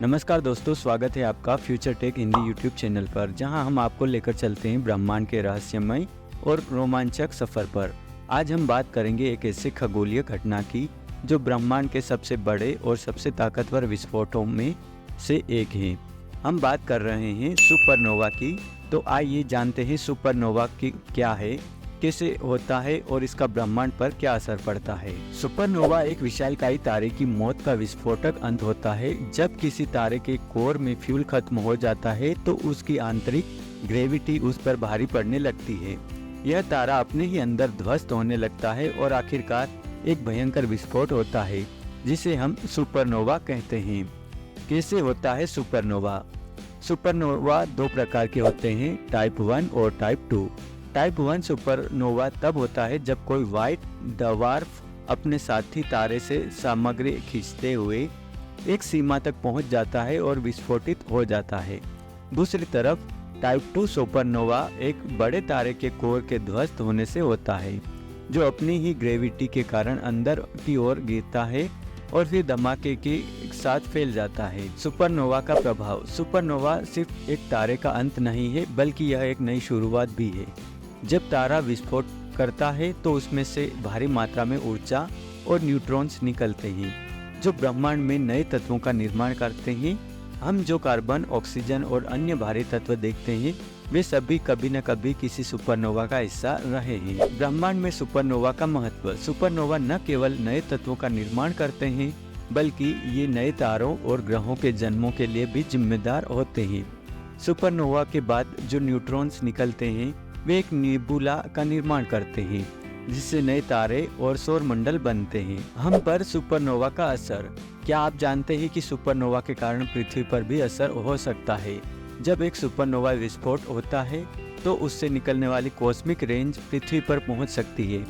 नमस्कार दोस्तों, स्वागत है आपका future tech Hindi YouTube channel पर, जहां हम आपको लेकर चलते हैं ब्रह्मांड के रहस्यमय और रोमांचक सफ़र पर। आज हम बात करेंगे एक ऐसे खगोलीय घटना की जो ब्रह्मांड के सबसे बड़े और सबसे ताकतवर विस्फोटों में से एक है। हम बात कर रहे हैं सुपरनोवा की। तो आइए जानते हैं सुपरनोवा की क्या है, कैसे होता है और इसका ब्रह्मांड पर क्या असर पड़ता है। सुपरनोवा एक विशालकाय तारे की मौत का विस्फोटक अंत होता है। जब किसी तारे के कोर में फ्यूल खत्म हो जाता है तो उसकी आंतरिक ग्रेविटी उस पर भारी पड़ने लगती है। यह तारा अपने ही अंदर ध्वस्त होने लगता है और आखिरकार एक भयंकर विस्फोट होता है, जिसे हम सुपरनोवा कहते हैं। कैसे होता है सुपरनोवा? सुपरनोवा दो प्रकार के होते हैं, टाइप 1 और टाइप 2। टाइप 1 सुपरनोवा तब होता है जब कोई व्हाइट डवार्फ अपने साथी तारे से सामग्री खींचते हुए एक सीमा तक पहुंच जाता है और विस्फोटित हो जाता है। दूसरी तरफ टाइप 2 सुपरनोवा एक बड़े तारे के कोर के ध्वस्त होने से होता है, जो अपनी ही ग्रेविटी के कारण अंदर की ओर गिरता है और फिर धमाके के साथ फैल जाता है। सुपरनोवा का प्रभाव। सुपरनोवा सिर्फ एक तारे का अंत नहीं है, बल्कि यह एक नई शुरुआत भी है। जब तारा विस्फोट करता है तो उसमें से भारी मात्रा में ऊर्जा और न्यूट्रॉन्स निकलते हैं, जो ब्रह्मांड में नए तत्वों का निर्माण करते हैं। हम जो कार्बन, ऑक्सीजन और अन्य भारी तत्व देखते हैं, वे सभी कभी न कभी किसी सुपरनोवा का हिस्सा रहे हैं। ब्रह्मांड में सुपरनोवा का महत्व। सुपरनोवा न केवल नए तत्वों का निर्माण करते हैं, बल्कि ये नए तारों और ग्रहों के जन्मों के लिए भी जिम्मेदार होते हैं। सुपरनोवा के बाद जो न्यूट्रॉन्स निकलते हैं, वे एक नेबुला का निर्माण करते हैं, जिससे नए तारे और सौर मंडल बनते हैं। हम पर सुपरनोवा का असर। क्या आप जानते हैं कि सुपरनोवा के कारण पृथ्वी पर भी असर हो सकता है? जब एक सुपरनोवा विस्फोट होता है तो उससे निकलने वाली कॉस्मिक रेंज पृथ्वी पर पहुंच सकती है।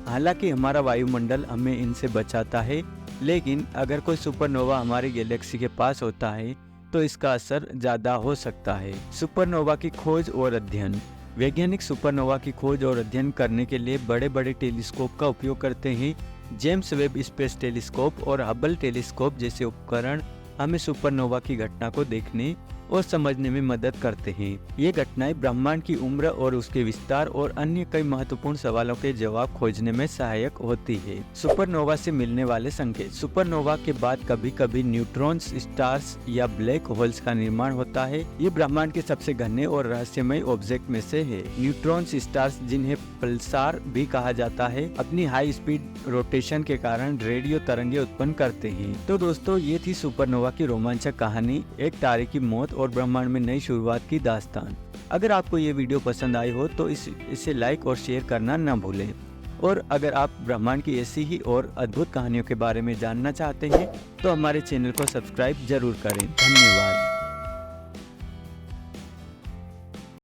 हालांकि हमारा वायुमंडल हमें इनसे बचाता है, लेकिन अगर कोई सुपरनोवा हमारी गैलेक्सी के पास होता है तो इसका असर ज्यादा हो सकता है। सुपरनोवा की खोज और अध्ययन। वैज्ञानिक सुपरनोवा की खोज और अध्ययन करने के लिए बड़े बड़े टेलीस्कोप का उपयोग करते हैं। जेम्स वेब स्पेस टेलीस्कोप और हबल टेलीस्कोप जैसे उपकरण हमें सुपरनोवा की घटना को देखने और समझने में मदद करते हैं। ये घटनाएं ब्रह्मांड की उम्र और उसके विस्तार और अन्य कई महत्वपूर्ण सवालों के जवाब खोजने में सहायक होती है। सुपरनोवा से मिलने वाले संकेत। सुपरनोवा के बाद कभी कभी न्यूट्रॉन्स, स्टार्स या ब्लैक होल्स का निर्माण होता है। ये ब्रह्मांड के सबसे घने और रहस्यमय ऑब्जेक्ट में से है। न्यूट्रॉन्स स्टार्स, जिन्हें पल्सार भी कहा जाता है, अपनी हाई स्पीड रोटेशन के कारण रेडियो तरंगे उत्पन्न करते हैं। तो दोस्तों, ये थी सुपरनोवा की रोमांचक कहानी, एक तारे की मौत और ब्रह्मांड में नई शुरुआत की दास्तान। अगर आपको ये वीडियो पसंद आई हो तो इसे लाइक और शेयर करना न भूलें। और अगर आप ब्रह्मांड की ऐसी ही और अद्भुत कहानियों के बारे में जानना चाहते हैं तो हमारे चैनल को सब्सक्राइब जरूर करें। धन्यवाद।